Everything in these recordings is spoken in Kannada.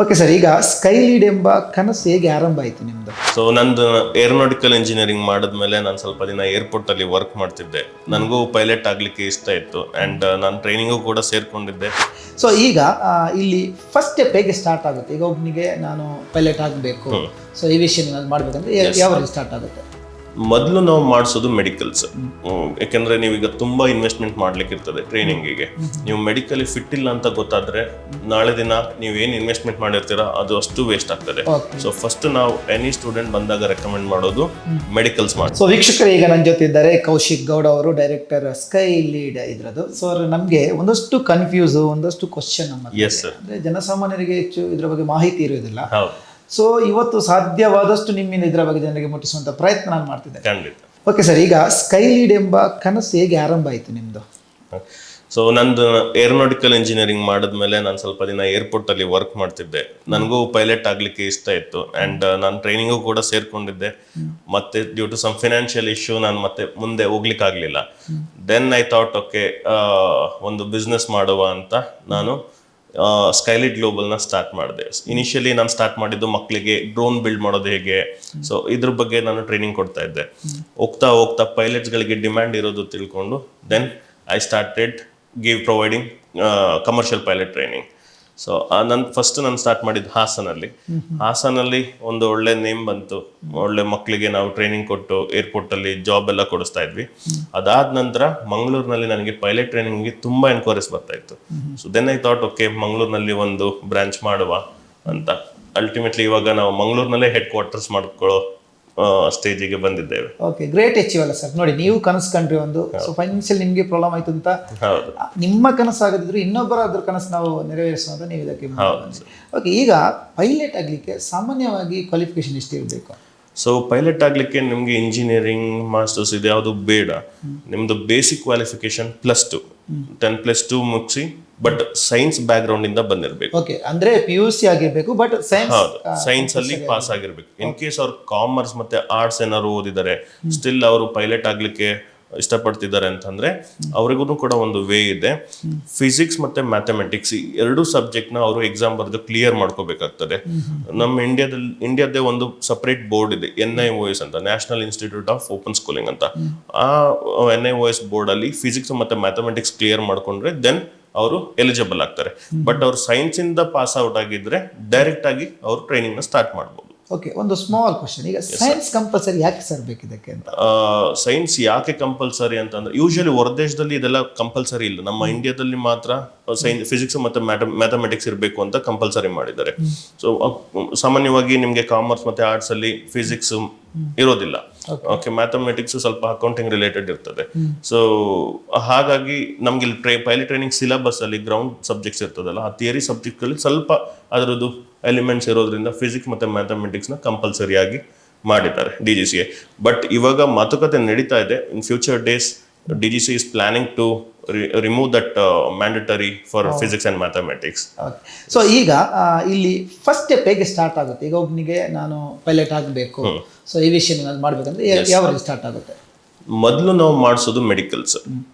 ಓಕೆ ಸರ್, ಈಗ ಸ್ಕೈಲೀಡ್ ಎಂಬ ಕನಸು ಹೇಗೆ ಆರಂಭ ಆಯಿತು ನಿಮ್ಮದು? ಸೊ ನಂದು ಏರೋನಾಟಿಕಲ್ ಇಂಜಿನಿಯರಿಂಗ್ ಮಾಡಿದ್ಮೇಲೆ ನಾನು ಸ್ವಲ್ಪ ದಿನ ಏರ್ಪೋರ್ಟ್ ಅಲ್ಲಿ ವರ್ಕ್ ಮಾಡ್ತಿದ್ದೆ. ನನಗೂ ಪೈಲಟ್ ಆಗ್ಲಿಕ್ಕೆ ಇಷ್ಟ ಇತ್ತು ಅಂಡ್ ನಾನು ಟ್ರೈನಿಂಗು ಕೂಡ ಸೇರ್ಕೊಂಡಿದ್ದೆ. ಸೊ ಈಗ ಇಲ್ಲಿ ಫಸ್ಟ್ ಸ್ಟೆಪ್ ಹೇಗೆ ಸ್ಟಾರ್ಟ್ ಆಗುತ್ತೆ? ಈಗ ಒಬ್ಬನಿಗೆ ನಾನು ಪೈಲಟ್ ಆಗಬೇಕು, ಸೊ ಈ ವಿಷಯ ನಾನು ಮಾಡ್ಬೇಕಂದ್ರೆ ಯಾವ ಸ್ಟಾರ್ಟ್ ಆಗುತ್ತೆ? ಮೊದಲು ನಾವು ಮಾಡಿಸೋದು ಮೆಡಿಕಲ್ಸ್. ಯಾಕೆಂದ್ರೆ ನೀವೀಗ ತುಂಬಾ ಇನ್ವೆಸ್ಟ್ಮೆಂಟ್ ಮಾಡ್ಲಿಕ್ಕೆ ಇರ್ತದೆ ಟ್ರೈನಿಂಗಿಗೆ. ನೀವು ಮೆಡಿಕಲಿ ಫಿಟ್ ಇಲ್ಲ ಅಂತ ಗೊತ್ತಾದ್ರೆ ನಾಳೆ ದಿನ ನೀವೇನು ಇನ್ವೆಸ್ಟ್ಮೆಂಟ್ ಮಾಡಿರ್ತೀರಾ ಅದು ಅಷ್ಟು ವೇಸ್ಟ್ ಆಗ್ತದೆ. ಸೊ ಫಸ್ಟ್ ನಾವು ಎನಿ ಸ್ಟೂಡೆಂಟ್ ಬಂದಾಗ ರೆಕಮೆಂಡ್ ಮಾಡೋದು ಮೆಡಿಕಲ್ಸ್ ಮಾಡಿ. ಸೊ ವೀಕ್ಷಕರು, ಈಗ ನನ್ನ ಜೊತೆ ಇದ್ದಾರೆ ಕೌಶಿಕ್ ಗೌಡ ಅವರು, ಡೈರೆಕ್ಟರ್ ಸ್ಕೈಲೀಡ್ ಇದ್ರದ್ದು. ಸೊ ನಮಗೆ ಒಂದಷ್ಟು ಕನ್ಫ್ಯೂಸ್, ಒಂದಷ್ಟು ಕ್ವಶನ್ ಅಂದ್ರೆ ಜನಸಾಮಾನ್ಯರಿಗೆ ಹೆಚ್ಚು ಇದ್ರ ಬಗ್ಗೆ ಮಾಹಿತಿ ಇರುವುದಿಲ್ಲ. ಸೊ ಇವತ್ತು ಸಾಧ್ಯವಾದಷ್ಟು ನಿಮ್ಮಿಂದ ಇದರ ಬಗ್ಗೆ ಜನರಿಗೆ ಮುಟ್ಟಿಸುವಂತ ಪ್ರಯತ್ನ ನಾನು ಮಾಡ್ತಿದ್ದೆ. ಖಂಡಿತ. ಓಕೆ ಸರ್, ಈಗ ಸ್ಕೈಲೀಡ್ ಎಂಬ ಕನಸು ಹೇಗೆ ಆರಂಭ ಆಯಿತು ನಿಮ್ಮದು? ಸೊ ನಂದು ಏರೋನಾಟಿಕಲ್ ಇಂಜಿನಿಯರಿಂಗ್ ಮಾಡಿದ್ಮೇಲೆ ನಾನು ಸ್ವಲ್ಪ ದಿನ ಏರ್ಪೋರ್ಟ್ ಅಲ್ಲಿ ವರ್ಕ್ ಮಾಡ್ತಿದ್ದೆ. ನನಗೂ ಪೈಲಟ್ ಆಗ್ಲಿಕ್ಕೆ ಇಷ್ಟ ಇತ್ತು ಅಂಡ್ ನಾನು ಟ್ರೈನಿಂಗು ಕೂಡ ಸೇರ್ಕೊಂಡಿದ್ದೆ. ಮತ್ತೆ due to some financial issue ನಾನು ಮತ್ತೆ ಮುಂದೆ ಹೋಗ್ಲಿಕ್ಕೆ ಆಗ್ಲಿಲ್ಲ. ದೆನ್ ಐ ಥಾಟ್ ಓಕೆ, ಒಂದು ಬಿಸ್ನೆಸ್ ಮಾಡುವ ಅಂತ ನಾನು ಸ್ಕೈಲೈಡ್ ಗ್ಲೋಬಲ್ನ ಸ್ಟಾರ್ಟ್ ಮಾಡಿದೆ. ಇನಿಷಿಯಲಿ ನಾನು ಸ್ಟಾರ್ಟ್ ಮಾಡಿದ್ದು ಮಕ್ಕಳಿಗೆ ಡ್ರೋನ್ ಬಿಲ್ಡ್ ಮಾಡೋದು ಹೇಗೆ, ಸೊ ಇದ್ರ ಬಗ್ಗೆ ನಾನು ಟ್ರೈನಿಂಗ್ ಕೊಡ್ತಾ ಇದ್ದೆ. ಹೋಗ್ತಾ ಹೋಗ್ತಾ ಪೈಲಟ್ಸ್ಗಳಿಗೆ ಡಿಮ್ಯಾಂಡ್ ಇರೋದು ತಿಳ್ಕೊಂಡು then I started providing commercial pilot training. So ನಾನು ಸ್ಟಾರ್ಟ್ ಮಾಡಿದ್ದು ಹಾಸನಲ್ಲಿ ಒಂದು ಒಳ್ಳೆ ನೇಮ್ ಬಂತು. ಒಳ್ಳೆ ಮಕ್ಕಳಿಗೆ ನಾವು ಟ್ರೈನಿಂಗ್ ಕೊಟ್ಟು ಏರ್ಪೋರ್ಟ್ ಅಲ್ಲಿ ಜಾಬ್ ಎಲ್ಲ ಕೊಡಿಸ್ತಾ ಇದ್ವಿ. ಅದಾದ ನಂತರ ಮಂಗಳೂರಿನಲ್ಲಿ ನನಗೆ ಪೈಲಟ್ ಟ್ರೈನಿಂಗ್ಗೆ ತುಂಬಾ ಎನ್ಕ್ವೈರೀಸ್ ಬರ್ತಾ ಇತ್ತು. So then I thought okay, ಮಂಗಳೂರಿನಲ್ಲಿ ಒಂದು ಬ್ರಾಂಚ್ ಮಾಡುವ ಅಂತ. ಅಲ್ಟಿಮೇಟ್ಲಿ ಇವಾಗ ನಾವು ಮಂಗಳೂರಿನಲ್ಲೇ ಹೆಡ್ ಕ್ವಾರ್ಟರ್ಸ್ ಮಾಡ್ಕೊಳ್ಳೋ ಸ್ಟೇಜಿಗೆ ಬಂದಿದ್ದೇವೆ. ಓಕೆ, ಗ್ರೇಟ್ ಅಚೀವ್ ಅಲ್ಲ ಸರ್. ನೋಡಿ, ನೀವು ಕನಸು ಕಂಡ್ರಿ ಒಂದು, ಸೊ ಫೈನಾನ್ಷಿಯಲ್ ನಿಮಗೆ ಪ್ರಾಬ್ಲಮ್ ಆಯ್ತು ಅಂತ ನಿಮ್ಮ ಕನಸು ಆಗದಿದ್ರು ಇನ್ನೊಬ್ಬರ ಅದ್ರ ಕನಸು ನಾವು ನೆರವೇರಿಸುವಂತ ನೀವು ಇದಕ್ಕೆ. ಓಕೆ, ಈಗ ಪೈಲಟ್ ಆಗ್ಲಿಕ್ಕೆ ಸಾಮಾನ್ಯವಾಗಿ ಕ್ವಾಲಿಫಿಕೇಶನ್ ಎಷ್ಟು ಇರಬೇಕು? ಸೊ ಪೈಲಟ್ ಆಗ್ಲಿಕ್ಕೆ ನಿಮ್ಗೆ ಇಂಜಿನಿಯರಿಂಗ್ ಮಾಸ್ಟರ್ಸ್ ಇದು ಯಾವುದು ಬೇಡ. ನಿಮ್ದು ಬೇಸಿಕ್ ಕ್ವಾಲಿಫಿಕೇಶನ್ +2 10+2 ಮುಗಿಸಿ, ಬಟ್ ಸೈನ್ಸ್ ಬ್ಯಾಕ್ ಗ್ರೌಂಡ್ ಇಂದ ಬಂದಿರಬೇಕು. ಓಕೆ, ಅಂದ್ರೆ PUC ಆಗಿರ್ಬೇಕು, ಬಟ್ ಸೈನ್ಸ್ ಅಲ್ಲಿ ಪಾಸ್ ಆಗಿರ್ಬೇಕು. ಇನ್ ಕೇಸ್ ಅವ್ರು ಕಾಮರ್ಸ್ ಮತ್ತೆ ಆರ್ಟ್ಸ್ ಏನಾದ್ರು ಓದಿದ್ದಾರೆ, ಸ್ಟಿಲ್ ಅವರು ಪೈಲಟ್ ಆಗ್ಲಿಕ್ಕೆ ಇಷ್ಟಪಡ್ತಿದ್ದಾರೆ ಅಂತಂದ್ರೆ ಅವ್ರಿಗೂ ಕೂಡ ಒಂದು ವೇ ಇದೆ. ಫಿಸಿಕ್ಸ್ ಮತ್ತೆ ಮ್ಯಾಥಮೆಟಿಕ್ಸ್ ಈ ಎರಡು ಸಬ್ಜೆಕ್ಟ್ ನ ಅವರು ಎಕ್ಸಾಮ್ ಬರೆದು ಕ್ಲಿಯರ್ ಮಾಡ್ಕೋಬೇಕಾಗ್ತದೆ. ನಮ್ಮ ಇಂಡಿಯಾದೇ ಒಂದು ಸಪರೇಟ್ ಬೋರ್ಡ್ ಇದೆ, NIOS ಅಂತ, national institute of open schooling ಅಂತ. ಆ NIOS ಬೋರ್ಡ್ ಅಲ್ಲಿ ಫಿಸಿಕ್ಸ್ ಮತ್ತೆ ಮ್ಯಾಥಮೆಟಿಕ್ಸ್ ಕ್ಲಿಯರ್ ಮಾಡ್ಕೊಂಡ್ರೆ ದೆನ್ ಅವರು ಎಲಿಜಿಬಲ್ ಆಗ್ತಾರೆ. ಬಟ್ ಅವ್ರು ಸೈನ್ಸ್ ಇಂದ ಪಾಸ್ ಔಟ್ ಆಗಿದ್ರೆ ಡೈರೆಕ್ಟ್ ಆಗಿ ಅವರು ಟ್ರೈನಿಂಗ್ ನ ಸ್ಟಾರ್ಟ್ ಮಾಡಬಹುದು. ಓಕೆ, ಒಂದು ಸ್ಮಾಲ್ ಕ್ವಶನ್, ಈಗ ಸೈನ್ಸ್ ಕಂಪಲ್ಸರಿ ಯಾಕೆ ಸರ್ ಬೇಕಿದಕ್ಕೆ ಅಂತ? ಸೈನ್ಸ್ ಯಾಕೆ ಕಂಪಲ್ಸರಿ ಅಂತಂದ್ರೆ ಯೂಶಲಿ ಹೊರ ದೇಶದಲ್ಲಿ ಇದೆಲ್ಲ ಕಂಪಲ್ಸರಿ ಇಲ್ಲ. ನಮ್ಮ ಇಂಡಿಯಾದಲ್ಲಿ ಮಾತ್ರ ಫಿಸಿಕ್ಸ್ ಮತ್ತೆ ಮ್ಯಾಥಮೆಟಿಕ್ಸ್ ಇರಬೇಕು ಅಂತ ಕಂಪಲ್ಸರಿ ಮಾಡಿದ್ದಾರೆ. ಸೊ ಸಾಮಾನ್ಯವಾಗಿ ನಿಮ್ಗೆ ಕಾಮರ್ಸ್ ಮತ್ತೆ ಆರ್ಟ್ಸ್ ಅಲ್ಲಿ ಫಿಸಿಕ್ಸ್ ಇರೋದಿಲ್ಲ. ಓಕೆ, ಮ್ಯಾಥಮೆಟಿಕ್ಸ್ ಸ್ವಲ್ಪ ಅಕೌಂಟಿಂಗ್ ರಿಲೇಟೆಡ್ ಇರ್ತದೆ. ಸೊ ಹಾಗಾಗಿ ನಮ್ಗೆ ಪೈಲಟ್ ಟ್ರೈನಿಂಗ್ ಸಿಲೆಬಸ್ ಅಲ್ಲಿ ಗ್ರೌಂಡ್ ಸಬ್ಜೆಕ್ಟ್ಸ್ ಇರ್ತದಲ್ಲ, ಆ ಥಿಯರಿ ಸಬ್ಜೆಕ್ಟ್ ಅಲ್ಲಿ ಸ್ವಲ್ಪ ಅದರದ್ದು ಎಲಿಮೆಂಟ್ಸ್ ಇರೋದ್ರಿಂದ ಫಿಸಿಕ್ಸ್ ಮತ್ತೆ ಮ್ಯಾಥಮೆಟಿಕ್ಸ್ ನ ಕಂಪಲ್ಸರಿ ಆಗಿ ಮಾಡಿದ್ದಾರೆ DGCA. ಬಟ್ ಇವಾಗ ಮಾತುಕತೆ ನಡೀತಾ ಇದೆ. In future days DGCA is planning to remove that mandatory for physics and mathematics. So ಈಗ ಇಲ್ಲಿ ಫಸ್ಟ್ ಸ್ಟೆಪ್ ಹೇಗೆ ಸ್ಟಾರ್ಟ್ ಆಗುತ್ತೆ? ಈಗ ಒಬ್ಬನಿಗೆ ನಾನು ಪೈಲಟ್ ಆಗಬೇಕು, ಸೊ ಈ ವಿಷಯ ನಾನು ಮಾಡ್ಬೇಕಂದ್ರೆ ಯಾವ ಸ್ಟಾರ್ಟ್ ಆಗುತ್ತೆ? ಮೊದಲು ನಾವು ಮಾಡಿಸೋದು ಮೆಡಿಕಲ್ಸ್.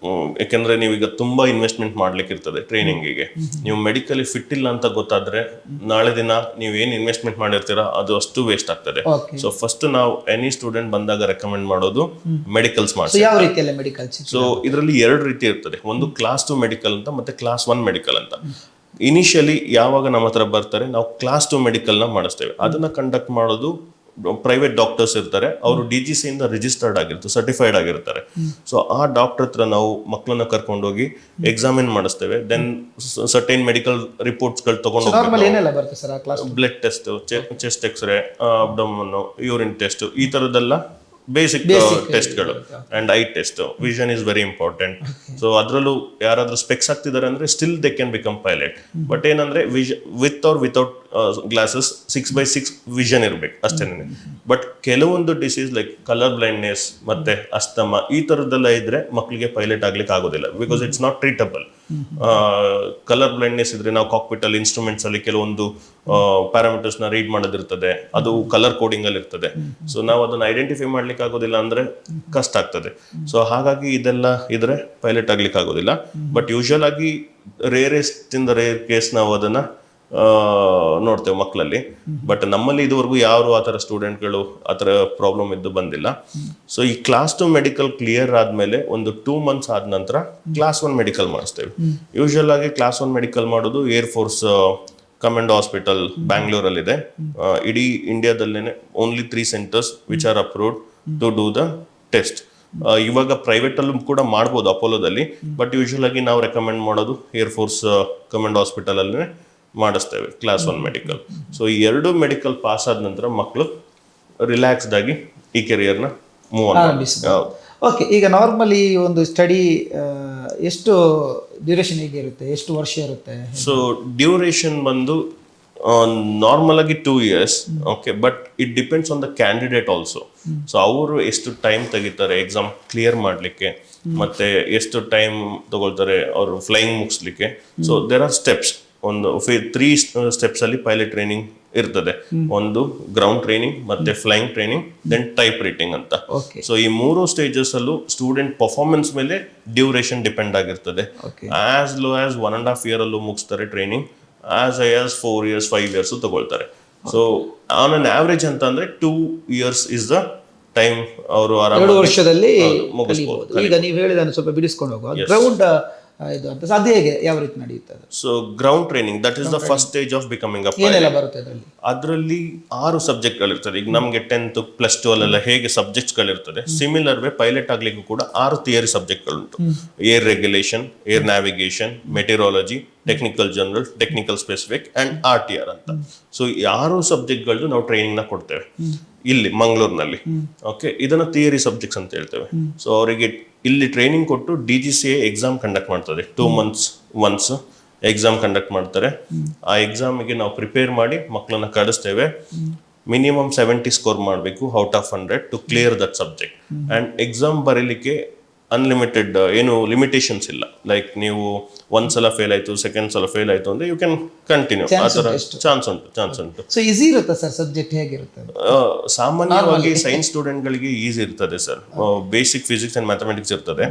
ಯಾಕೆಂದ್ರೆ ನೀವೀಗ ತುಂಬಾ ಇನ್ವೆಸ್ಟ್ಮೆಂಟ್ ಮಾಡ್ಲಿಕ್ಕೆ ಇರ್ತದೆ ಟ್ರೈನಿಂಗಿಗೆ. ನೀವು ಮೆಡಿಕಲಿ ಫಿಟ್ ಇಲ್ಲ ಅಂತ ಗೊತ್ತಾದ್ರೆ ನಾಳೆ ದಿನ ನೀವೇನ್ ಇನ್ವೆಸ್ಟ್ಮೆಂಟ್ ಮಾಡಿರ್ತೀರಾ ಅದು ಅಷ್ಟು ವೇಸ್ಟ್ ಆಗ್ತದೆ. ಸೊ ಫಸ್ಟ್ ನಾವು ಎನಿ ಸ್ಟೂಡೆಂಟ್ ಬಂದಾಗ ರೆಕಮೆಂಡ್ ಮಾಡೋದು ಮೆಡಿಕಲ್ಸ್ ಮಾಡಿ. ಯಾವ ರೀತಿಯಲ್ಲಿ ಮೆಡಿಕಲ್ಸ್? ಸೊ ಇದರಲ್ಲಿ 2 ರೀತಿ ಇರ್ತದೆ. ಒಂದು ಕ್ಲಾಸ್ 2 ಮೆಡಿಕಲ್ ಅಂತ, ಮತ್ತೆ ಕ್ಲಾಸ್ 1 ಮೆಡಿಕಲ್ ಅಂತ. ಇನಿಷಿಯಲಿ ಯಾವಾಗ ನಮ್ಮ ಹತ್ರ ಬರ್ತಾರೆ ನಾವು ಕ್ಲಾಸ್ 2 ಮೆಡಿಕಲ್ ನ ಮಾಡಿಸ್ತೇವೆ. ಅದನ್ನ ಕಂಡಕ್ಟ್ ಮಾಡೋದು ಪ್ರೈವೇಟ್ ಡಾಕ್ಟರ್ಸ್ ಇರ್ತಾರೆ. ಅವರು DGC ಇಂದ ರಿಜಿಸ್ಟರ್ಡ್ ಆಗಿರ್ತಾರೆ, ಸರ್ಟಿಫೈಡ್ ಆಗಿರ್ತಾರೆ. ಸೊ ಆ ಡಾಕ್ಟರ್ ಹತ್ರ ನಾವು ಮಕ್ಕಳನ್ನ ಕರ್ಕೊಂಡೋಗಿ ಎಕ್ಸಾಮಿನ್ ಮಾಡಿಸ್ತೇವೆ. ದೆನ್ ಸರ್ಟೈನ್ ಮೆಡಿಕಲ್ ರಿಪೋರ್ಟ್ಸ್ ಗಳು ತಗೊಂಡು blood test, chest x-ray, abdomen, urine test, ಈ ತರದೆಲ್ಲ ಬೇಸಿಕ್ ಟೆಸ್ಟ್ಗಳು and eye test. Vision is very important. So ಅದರಲ್ಲೂ ಯಾರಾದ್ರೂ ಸ್ಪೆಕ್ಸ್ ಆಗ್ತಿದ್ದಾರೆ ಅಂದ್ರೆ still they can become pilot. But ಏನಂದ್ರೆ with or without glasses 6/6 vision ಇರ್ಬೇಕು ಅಷ್ಟೇನೆ. ಬಟ್ ಕೆಲವೊಂದು ಡಿಸೀಸ್ ಲೈಕ್ ಕಲರ್ ಬ್ಲೈಂಡ್ನೆಸ್ ಮತ್ತೆ ಅಸ್ತಮ ಈ ತರದ್ದೆಲ್ಲ ಇದ್ರೆ ಮಕ್ಕಳಿಗೆ ಪೈಲಟ್ ಆಗ್ಲಿಕ್ಕೆ ಆಗೋದಿಲ್ಲ, because it's not treatable. Colour blindness ಇದ್ರೆ ನಾವು ಕಾಕ್ಪಿಟ್ ಅಲ್ಲಿ ಇನ್ಸ್ಟ್ರೂಮೆಂಟ್ಸ್ ಅಲ್ಲಿ ಕೆಲವೊಂದು ಪ್ಯಾರಾಮೀಟರ್ಸ್ ನ ರೀಡ್ ಮಾಡೋದಿರ್ತದೆ, ಅದು ಕಲರ್ ಕೋಡಿಂಗ್ ಅಲ್ಲಿ ಇರ್ತದೆ. ಸೊ ನಾವು ಅದನ್ನ ಐಡೆಂಟಿಫೈ ಮಾಡ್ಲಿಕ್ಕೆ ಆಗೋದಿಲ್ಲ ಅಂದ್ರೆ ಕಷ್ಟ ಆಗ್ತದೆ. ಸೊ ಹಾಗಾಗಿ ಇದೆಲ್ಲ ಇದ್ರೆ ಪೈಲಟ್ ಆಗ್ಲಿಕ್ಕೆ ಆಗೋದಿಲ್ಲ. ಬಟ್ ಯೂಶುವಲ್ ಆಗಿ rarest in the rare case ನಾವು ಅದನ್ನ ನೋಡ್ತೇವೆ ಮಕ್ಕಳಲ್ಲಿ. ಬಟ್ ನಮ್ಮಲ್ಲಿ ಇದುವರೆಗೂ ಯಾರು ಆ ಥರ ಸ್ಟೂಡೆಂಟ್ಗಳು ಆ ಥರ ಪ್ರಾಬ್ಲಮ್ ಇದ್ದು ಬಂದಿಲ್ಲ. ಸೊ ಈ ಕ್ಲಾಸ್ 2 ಮೆಡಿಕಲ್ ಕ್ಲಿಯರ್ ಆದಮೇಲೆ ಒಂದು 2 months ಆದ ನಂತರ ಕ್ಲಾಸ್ 1 ಮೆಡಿಕಲ್ ಮಾಡಿಸ್ತೇವೆ. ಯೂಶುವಲ್ ಆಗಿ ಕ್ಲಾಸ್ 1 ಮೆಡಿಕಲ್ ಮಾಡೋದು ಏರ್ಫೋರ್ಸ್ ಕಮಾಂಡ್ ಹಾಸ್ಪಿಟಲ್ ಬ್ಯಾಂಗ್ಳೂರಲ್ಲಿದೆ. ಇಡೀ ಇಂಡಿಯಾದಲ್ಲೇನೆ only 3 centers which are approved to do the test. ಇವಾಗ ಪ್ರೈವೇಟ್ ಅಲ್ಲೂ ಕೂಡ ಮಾಡ್ಬೋದು ಅಪೋಲೋದಲ್ಲಿ, ಬಟ್ ಯೂಶುವಲ್ ಆಗಿ ನಾವು ರೆಕಮೆಂಡ್ ಮಾಡೋದು ಏರ್ಫೋರ್ಸ್ ಕಮಾಂಡ್ ಹಾಸ್ಪಿಟಲ್ ಅಲ್ಲೇ ಮಾಡಿಸ್ತೇವೆ ಕ್ಲಾಸ್ 1 ಮೆಡಿಕಲ್. ಸೊ ಈ 2 ಮೆಡಿಕಲ್ ಪಾಸ್ ಆದ ನಂತರ ಮಕ್ಕಳು ರಿಲ್ಯಾಕ್ಸ್ಡ್ ಆಗಿ ಈ ಕೆರಿಯರ್ನ ಮೂವ್ ಆನ್. ಓಕೆ, ಈಗ ನಾರ್ಮಲಿ ಒಂದು ಸ್ಟಡಿ ಎಷ್ಟು ಡ್ಯೂರೇಷನ್ ಹೇಗೆ ಇರುತ್ತೆ, ಎಷ್ಟು ವರ್ಷ ಇರುತ್ತೆ? ಸೊ ಡ್ಯೂರೇಷನ್ ಬಂದು ನಾರ್ಮಲ್ ಆಗಿ 2 years. Okay, but it depends on the candidate also. So ಅವರು ಎಷ್ಟು ಟೈಮ್ ತೆಗಿತಾರೆ ಎಕ್ಸಾಮ್ ಕ್ಲಿಯರ್ ಮಾಡಲಿಕ್ಕೆ, ಮತ್ತೆ ಎಷ್ಟು ಟೈಮ್ ತಗೊಳ್ತಾರೆ ಅವರು ಫ್ಲೈಯಿಂಗ್ ಮುಗಿಸ್ಲಿಕ್ಕೆ. So there are steps. ಒಂದು 3 steps ಅಲ್ಲಿ ಪೈಲಟ್ ಟ್ರೈನಿಂಗ್ ಇರ್ತದೆ. ಒಂದು ಗ್ರೌಂಡ್ ಟ್ರೈನಿಂಗ್, ಮತ್ತೆ flying training, then type rating ಅಂತ. ಸೊ ಈ 3 stages ಅಲ್ಲೂ ಸ್ಟೂಡೆಂಟ್ ಪರ್ಫಾರ್ಮೆನ್ಸ್ ಮೇಲೆ ಡ್ಯೂರೇಷನ್ ಡಿಪೆಂಡ್ ಆಗಿರ್ತದೆ. ಆಸ್ ಲೋ ಆಸ್ 1.5 year ಅಲ್ಲೂ ಮುಗಿಸ್ತಾರೆ training, as high as 4 years 5 years ತಗೊಳ್ತಾರೆ. ಸೊ ಆನ್ ಅನ್ ಆವರೇಜ್ ಅಂತ ಅಂದ್ರೆ 2 years ಇಸ್ ದ ಟೈಮ್ ಅವರು 2 ವರ್ಷದಲ್ಲಿ ಮುಗಿಸಬಹುದು. ಈಗ ನೀವು ಹೇಳಿದ ಸ್ವಲ್ಪ ಬಿಡಿಸ್ಕೊಂಡು ಹೋಗುವ ಗ್ರೌಂಡ್ ಇದು ಅಂತ ಅದು ಹೇಗೆ, ಯಾವ ರೀತಿ ನಡೆಯುತ್ತದೆ? So ground training that is the first stage of becoming a ಏನೆಲ್ಲ ಬರುತ್ತೆ ಅದರಲ್ಲಿ? ಅದರಲ್ಲಿ 6 ಸಬ್ಜೆಕ್ಟ್ಗಳಿರ್ತದೆ. ಈಗ ನಮಗೆ 10th +2 ಅಲ್ಲೆಲ್ಲ ಹೇಗೆ ಸಬ್ಜೆಕ್ಟ್ಸ್ಗಳಿರ್ತದೆ, ಸಿಮಿಲರ್ ವೇ ಪೈಲಟ್ ಆಗ್ಲಿಕ್ಕೂ ಕೂಡ 6 ಥಿಯರಿ ಸಬ್ಜೆಕ್ಟ್ಗಳುಂಟು. Air regulation, air navigation, meteorology, technical general, technical specific and RTR ಅಂತ. ಸೊ ಈ 6 ಸಬ್ಜೆಕ್ಟ್ಗಳು ನಾವು ಟ್ರೈನಿಂಗ್ ನ ಕೊಡ್ತೇವೆ ಇಲ್ಲಿ ಮಂಗಳೂರಿನಲ್ಲಿ. ಓಕೆ, ಇದನ್ನ ಥಿಯರಿ ಸಬ್ಜೆಕ್ಟ್ಸ್ ಅಂತ ಹೇಳ್ತೇವೆ. ಸೊ ಅವರಿಗೆ ಇಲ್ಲಿ ಟ್ರೈನಿಂಗ್ ಕೊಟ್ಟು DGCA ಎಕ್ಸಾಮ್ ಕಂಡಕ್ಟ್ ಮಾಡ್ತದೆ. 2 months ಒನ್ಸ್ ಎಕ್ಸಾಮ್ ಕಂಡಕ್ಟ್ ಮಾಡ್ತಾರೆ. ಆ ಎಕ್ಸಾಮಿಗೆ ನಾವು ಪ್ರಿಪೇರ್ ಮಾಡಿ ಮಕ್ಕಳನ್ನ ಕಳಿಸ್ತೇವೆ. ಮಿನಿಮಮ್ 70 ಸ್ಕೋರ್ ಮಾಡಬೇಕು out of 100 to clear that subject. And exam ಬರೀಲಿಕ್ಕೆ ಅನ್ಲಿಮಿಟೆಡ್ ಏನು ಲಿಮಿಟೇಷನ್ಸ್ ಇಲ್ಲ. ಲೈಕ್ ನೀವು ಒಂದ್ಸಲ ಫೇಲ್ ಆಯ್ತು, ಸೆಕೆಂಡ್ ಸಲ ಫೇಲ್ ಆಯ್ತು ಅಂದ್ರೆ ಯು ಕ್ಯಾನ್ ಕಂಟಿನ್ಯೂ. ಆ ಥರ ಚಾನ್ಸ್ ಉಂಟು. ಸೊ ಈಸಿ ಇರುತ್ತೆ ಸರ್ ಸಬ್ಜೆಕ್ಟ್ ಹೇಗಿರುತ್ತೆ? ಸಾಮಾನ್ಯವಾಗಿ ಸೈನ್ಸ್ ಸ್ಟೂಡೆಂಟ್ಗಳಿಗೆ ಈಸಿ ಇರ್ತದೆ sir. Basic physics and mathematics ಇರ್ತದೆ.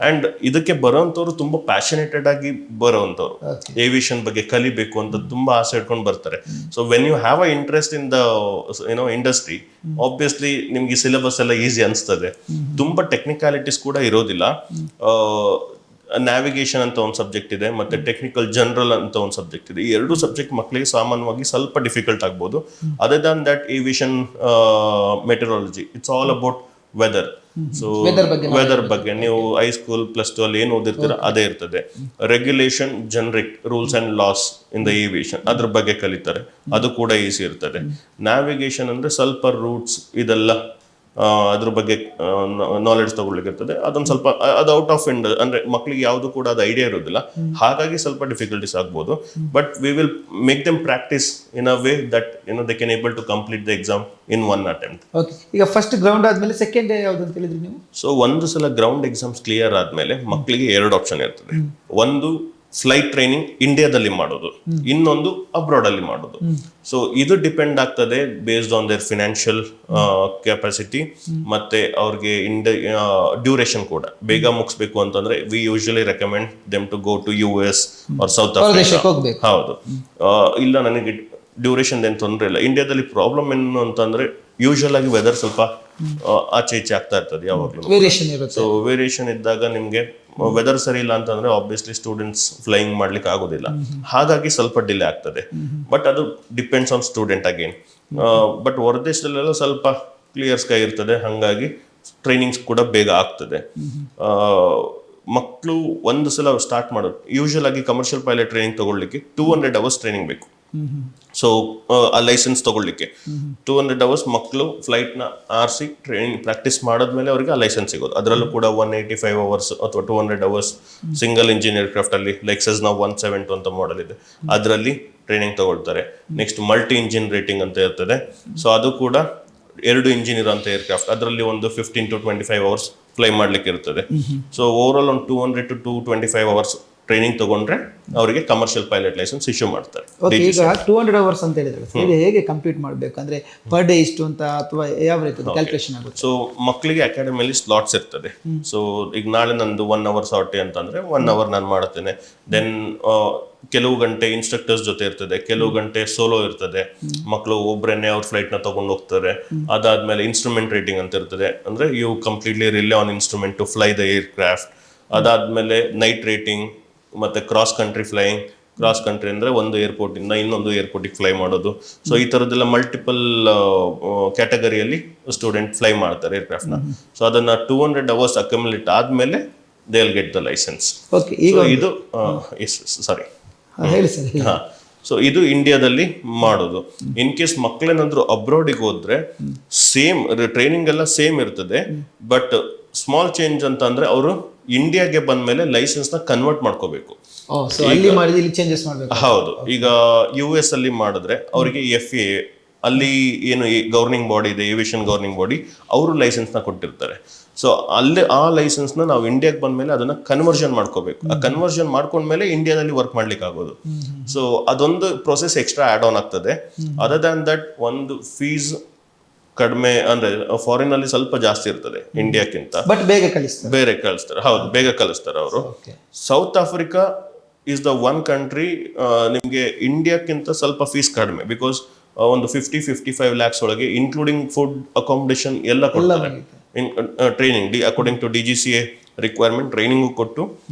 ಅಂಡ್ ಇದಕ್ಕೆ ಬರೋಂಥವ್ರು ತುಂಬಾ ಪ್ಯಾಷನೇಟೆಡ್ ಆಗಿ ಬರೋವಂಥವ್ರು, ಏವಿಯೇಷನ್ ಬಗ್ಗೆ ಕಲಿಬೇಕು ಅಂತ ತುಂಬಾ ಆಸೆ ಇಟ್ಕೊಂಡು ಬರ್ತಾರೆ. So when you have a interest in the industry, obviously ನಿಮ್ಗೆ ಸಿಲೆಬಸ್ ಎಲ್ಲ ಈಸಿ ಅನಿಸ್ತದೆ. ತುಂಬಾ ಟೆಕ್ನಿಕಾಲಿಟೀಸ್ ಕೂಡ ಇರೋದಿಲ್ಲ. ನ್ಯಾವಿಗೇಷನ್ ಅಂತ ಒಂದು ಸಬ್ಜೆಕ್ಟ್ ಇದೆ, ಮತ್ತೆ ಟೆಕ್ನಿಕಲ್ ಜನರಲ್ ಅಂತ ಒಂದು ಸಬ್ಜೆಕ್ಟ್ ಇದೆ. ಈ 2 ಸಬ್ಜೆಕ್ಟ್ ಮಕ್ಕಳಿಗೆ ಸಾಮಾನ್ಯವಾಗಿ ಸ್ವಲ್ಪ ಡಿಫಿಕಲ್ಟ್ ಆಗ್ಬೋದು. Other than that aviation, meteorology, it's all about weather. So weather ಬಗ್ಗೆ ನೀವು ಹೈಸ್ಕೂಲ್ +2 ಅಲ್ಲಿ ಏನು ಓದಿರ್ತೀರ ಅದೇ ಇರ್ತದೆ. Regulation, generic rules and laws in the aviation, ಅದ್ರ ಬಗ್ಗೆ ಕಲಿತಾರೆ. ಅದು ಕೂಡ ಈಸಿ ಇರ್ತದೆ. ನ್ಯಾವಿಗೇಷನ್ ಅಂದ್ರೆ ಸ್ವಲ್ಪ ರೂಟ್ಸ್ ಇದೆಲ್ಲ ಅದ್ರ ಬಗ್ಗೆ ನಾಲೆಡ್ಜ್ ತಗೊಳ್ಲಿಕ್ಕೆ ಇರ್ತದೆ. ಅದೊಂದು ಸ್ವಲ್ಪ ಅದು ಔಟ್ ಆಫ್ ಅಂದ್ರೆ ಮಕ್ಕಳಿಗೆ ಯಾವುದು ಕೂಡ ಅದು ಐಡಿಯಾ ಇರೋದಿಲ್ಲ, ಹಾಗಾಗಿ ಸ್ವಲ್ಪ ಡಿಫಿಕಲ್ಟೀಸ್ ಆಗ್ಬೋದು. But we will make them practice in a way that they can able to complete the exam in 1 attempt. Okay, ಈಗ ಫಸ್ಟ್ ಗ್ರೌಂಡ್ ಆದ್ಮೇಲೆ ಸೆಕೆಂಡ್ ಯಾವುದು ಅಂತ ಹೇಳಿದ್ರಿ ನೀವು? ಸೊ ಒಂದು ಸಲ ಗ್ರೌಂಡ್ ಎಕ್ಸಾಮ್ಸ್ ಕ್ಲಿಯರ್ ಆದ್ಮೇಲೆ ಮಕ್ಕಳಿಗೆ 2 ಆಪ್ಷನ್ ಇರ್ತದೆ. ಒಂದು ಫ್ಲೈಟ್ ಟ್ರೈನಿಂಗ್ ಇಂಡಿಯಾದಲ್ಲಿ ಮಾಡೋದು, ಇನ್ನೊಂದು ಅಬ್ರಾಡ್ ಅಲ್ಲಿ ಮಾಡೋದು. ಸೊ ಇದು ಡಿಪೆಂಡ್ ಆಗ್ತದೆ based on their financial capacity, ಮತ್ತೆ ಅವ್ರಿಗೆ ಡ್ಯೂರೇಷನ್ ಕೂಡ ಬೇಗ ಮುಗಿಸ್ಬೇಕು ಅಂತಂದ್ರೆ we usually recommend them to go to US or south Africa. ಹೌದು, ಇಲ್ಲ ನನಗೆ ಡ್ಯೂರೇಷನ್ ಏನು ತೊಂದರೆ ಇಲ್ಲ. ಇಂಡಿಯಾದಲ್ಲಿ ಪ್ರಾಬ್ಲಮ್ ಏನು ಅಂತಂದ್ರೆ ಯೂಶುವಲ್ ಆಗಿ ವೆದರ್ ಸ್ವಲ್ಪ ಆಚೆ ಈಚೆ ಆಗ್ತಾ ಇರ್ತದೆ ಯಾವಾಗಲೂ. ಸೊ ವೇರಿಯೇಷನ್ ಇದ್ದಾಗ ನಿಮ್ಗೆ ವೆದರ್ ಸರಿ ಇಲ್ಲ ಅಂತಂದ್ರೆ ಆಬ್ವಿಯಸ್ಲಿ ಸ್ಟೂಡೆಂಟ್ಸ್ ಫ್ಲೈಯಿಂಗ್ ಮಾಡ್ಲಿಕ್ಕೆ ಆಗೋದಿಲ್ಲ, ಹಾಗಾಗಿ ಸ್ವಲ್ಪ ಡಿಲೇ ಆಗ್ತದೆ. ಬಟ್ ಅದು depends on student again. But ಹೊರದೇಶದಲ್ಲೆಲ್ಲ ಸ್ವಲ್ಪ ಕ್ಲಿಯರ್ ಸ್ಕೈ ಇರ್ತದೆ, ಹಾಗಾಗಿ ಟ್ರೈನಿಂಗ್ಸ್ ಕೂಡ ಬೇಗ ಆಗ್ತದೆ. ಮಕ್ಕಳು ಒಂದು ಸಲ ಸ್ಟಾರ್ಟ್ ಮಾಡೋದು ಯೂಶುವಲ್ ಆಗಿ ಕಮರ್ಷಿಯಲ್ ಪೈಲಟ್ ಟ್ರೈನಿಂಗ್ ತಗೊಳ್ಳಿಕ್ಕೆ 200 hours ಟ್ರೈನಿಂಗ್ ಬೇಕು. ಸೊ ಆ ಲೈಸೆನ್ಸ್ ತಗೊಳ್ಳಿಕ್ಕೆ 200 hours ಮಕ್ಕಳು ಫ್ಲೈಟ್ ನ ಆರಿಸಿ ಟ್ರೈನಿಂಗ್ ಪ್ರಾಕ್ಟೀಸ್ ಮಾಡಿದ್ಮೇಲೆ ಅವರಿಗೆ ಆ ಲೈಸೆನ್ಸ್ ಸಿಗೋದು. ಅದರಲ್ಲೂ ಕೂಡ 185 hours ಅಥವಾ 200 hours ಸಿಂಗಲ್ ಇಂಜಿನ್ ಏರ್ಕ್ರಾಫ್ಟ್ ಅಲ್ಲಿ ಲೆಕ್ಸಸ್ ನ 172 ಅಂತ ಮಾಡೆಲ್ ಇದೆ, ಅದರಲ್ಲಿ ಟ್ರೈನಿಂಗ್ ತಗೊಳ್ತಾರೆ. ನೆಕ್ಸ್ಟ್ ಮಲ್ಟಿ ಇಂಜಿನ್ ರೇಟಿಂಗ್ ಅಂತ ಇರ್ತದೆ. ಸೊ ಅದು ಕೂಡ 2 ಇಂಜಿನ್ ಇರೋಂಥ ಏರ್ಕ್ರಾಫ್ಟ್, ಅದರಲ್ಲಿ ಒಂದು 15 to 25 hours ಫ್ಲೈ ಮಾಡ್ಲಿಕ್ಕೆ ಇರ್ತದೆ. ಸೊ ಓವರ್ ಆಲ್ ಒಂದು 200 to 225 hours ಟ್ರೈನಿಂಗ್ ತಗೊಂಡ್ರೆ ಅವರಿಗೆ ಕಮರ್ಷಿಯಲ್ ಪೈಲಟ್ ಲೈಸೆನ್ಸ್ ಇಶ್ಯೂ ಮಾಡ್ತಾರೆ. ಓಕೆ, ಈಗ 200 ಅವರ್ಸ್ ಅಂತ ಹೇಳಿದ್ರೆ ಇದು ಹೇಗೆ ಕಂಪ್ಲೀಟ್ ಮಾಡಬೇಕು ಅಂದ್ರೆ ಪರ್ ಡೇ ಇಷ್ಟು ಅಂತ ಅಥವಾ ಯಾವ ರೀತಿ ಕ್ಯಾಲ್ಕುಲೇಷನ್ ಆಗುತ್ತೆ? ಸೊ ಮಕ್ಕಳಿಗೆ ಅಕಾಡೆಮಿಯಲ್ಲಿ ಸ್ಲಾಟ್ಸ್ ಇರ್ತದೆ. ಸೊ ಈಗ ನಾಳೆ ನಂದು 1 ಅವರ್ ಸಾರ್ಟಿ ಅಂತಂದ್ರೆ 1 ಅವರ್ ನಾನು ಮಾಡುತ್ತೇನೆ. ದೆನ್ ಕೆಲವು ಗಂಟೆ ಇನ್ಸ್ಟ್ರಕ್ಟರ್ಸ್ ಜೊತೆ ಇರ್ತದೆ, ಕೆಲವು ಗಂಟೆ ಸೋಲೋ ಇರ್ತದೆ. ಮಕ್ಕಳು ಒಬ್ಬರೇನೆ ಅವ್ರ ಫ್ಲೈಟ್ ನ ತಗೊಂಡು ಹೋಗ್ತಾರೆ. ಅದಾದ್ಮೇಲೆ ಇನ್ಸ್ಟ್ರೂಮೆಂಟ್ ರೇಟಿಂಗ್ ಅಂತ ಇರ್ತದೆ, ಅಂದ್ರೆ you completely rely on instrument to fly the aircraft. ಅದಾದ್ಮೇಲೆ ನೈಟ್ ರೇಟಿಂಗ್ ಮತ್ತೆ cross country flying. Cross country ಅಂದ್ರೆ ಒಂದು ಏರ್ಪೋರ್ಟ್ ಇಂದ ಇನ್ನೊಂದು ಏರ್ಪೋರ್ಟಿಗೆ ಫ್ಲೈ ಮಾಡೋದು. ಸೊ ಈ ತರದೆಲ್ಲ ಮಲ್ಟಿಪಲ್ ಕ್ಯಾಟಗರಿಯಲ್ಲಿ ಸ್ಟೂಡೆಂಟ್ ಫ್ಲೈ ಮಾಡ್ತಾರೆ ಏರ್ಕ್ರಾಫ್ಟ್ ನ. ಸೊ ಅದನ್ನ 200 ಅವರ್ಸ್ ಅಕ್ಯುಮುಲೇಟ್ ಆದ್ಮೇಲೆ they will get the license. Okay, ಈಗ ಇದು ಸಾರಿ ಹೇಳಿ ಸರ್. ಸೊ ಇದು ಇಂಡಿಯಾದಲ್ಲಿ ಮಾಡೋದು. ಇನ್ ಕೇಸ್ ಮಕ್ಕಳೇನಾದ್ರು ಅಬ್ರಾಡಿಗೆ ಹೋದ್ರೆ ಸೇಮ್ ಟ್ರೈನಿಂಗ್ ಎಲ್ಲ ಸೇಮ್ ಇರ್ತದೆ. ಬಟ್ ಸ್ಮಾಲ್ ಚೇಂಜ್ ಅಂತ ಅಂದ್ರೆ ಅವರು ಇಂಡಿಯಾಗೆ ಬಂದ್ಮೇಲೆ ಲೈಸೆನ್ಸ್ ನ ಕನ್ವರ್ಟ್ ಮಾಡ್ಕೋಬೇಕು. ಹೌದು, ಈಗ US ಅಲ್ಲಿ ಮಾಡಿದ್ರೆ ಅವರಿಗೆ FAA ಅಲ್ಲಿ ಏನು ಗವರ್ನಿಂಗ್ ಬಾಡಿ ಇದೆ, ಏವಿಯೇಷನ್ ಗವರ್ನಿಂಗ್ ಬಾಡಿ, ಅವರು ಲೈಸೆನ್ಸ್ ನ ಕೊಟ್ಟಿರ್ತಾರೆ. ಸೊ ಅಲ್ಲಿ ಆ ಲೈಸೆನ್ಸ್ ನ ನಾವು ಇಂಡಿಯಾಗೆ ಬಂದ್ಮೇಲೆ ಅದನ್ನ ಕನ್ವರ್ಷನ್ ಮಾಡ್ಕೋಬೇಕು. ಆ ಕನ್ವರ್ಷನ್ ಮಾಡ್ಕೊಂಡ್ಮೇಲೆ ಇಂಡಿಯಾದಲ್ಲಿ ವರ್ಕ್ ಮಾಡ್ಲಿಕ್ಕೆ ಆಗೋದು. ಸೊ ಅದೊಂದು ಪ್ರೊಸೆಸ್ ಎಕ್ಸ್ಟ್ರಾ ಆಡ್ ಆನ್ ಆಗ್ತದೆ. ಅದರ್ ದ್ಯಾನ್ ದಟ್ ಒಂದು ಫೀಸ್ ಕಡಿಮೆ, ಅಂದ್ರೆ ಫಾರಿನ್ ಅಲ್ಲಿ ಸ್ವಲ್ಪ ಜಾಸ್ತಿ ಇರ್ತದೆ ಇಂಡಿಯಾಕ್ಕಿಂತ. ಬಟ್ ಬೇಗ ಕಳಿಸ್ತಾರೆ. ಹೌದು, ಬೇಗ ಕಳಿಸ್ತಾರೆ ಅವರು. South Africa is the one country ನಿಮ್ಗೆ ಇಂಡಿಯಾಕ್ಕಿಂತ ಸ್ವಲ್ಪ ಫೀಸ್ ಕಡಿಮೆ. ಬಿಕಾಸ್ ಒಂದು 50-55 lakhs ಒಳಗೆ ಇನ್ಕ್ಲೂಡಿಂಗ್ ಫುಡ್, ಅಕಾಮಿಡೇಷನ್ ಎಲ್ಲ ಕೊಡ್ತಾರೆ. Training according to DGCA requirement training ಕೊಟ್ಟು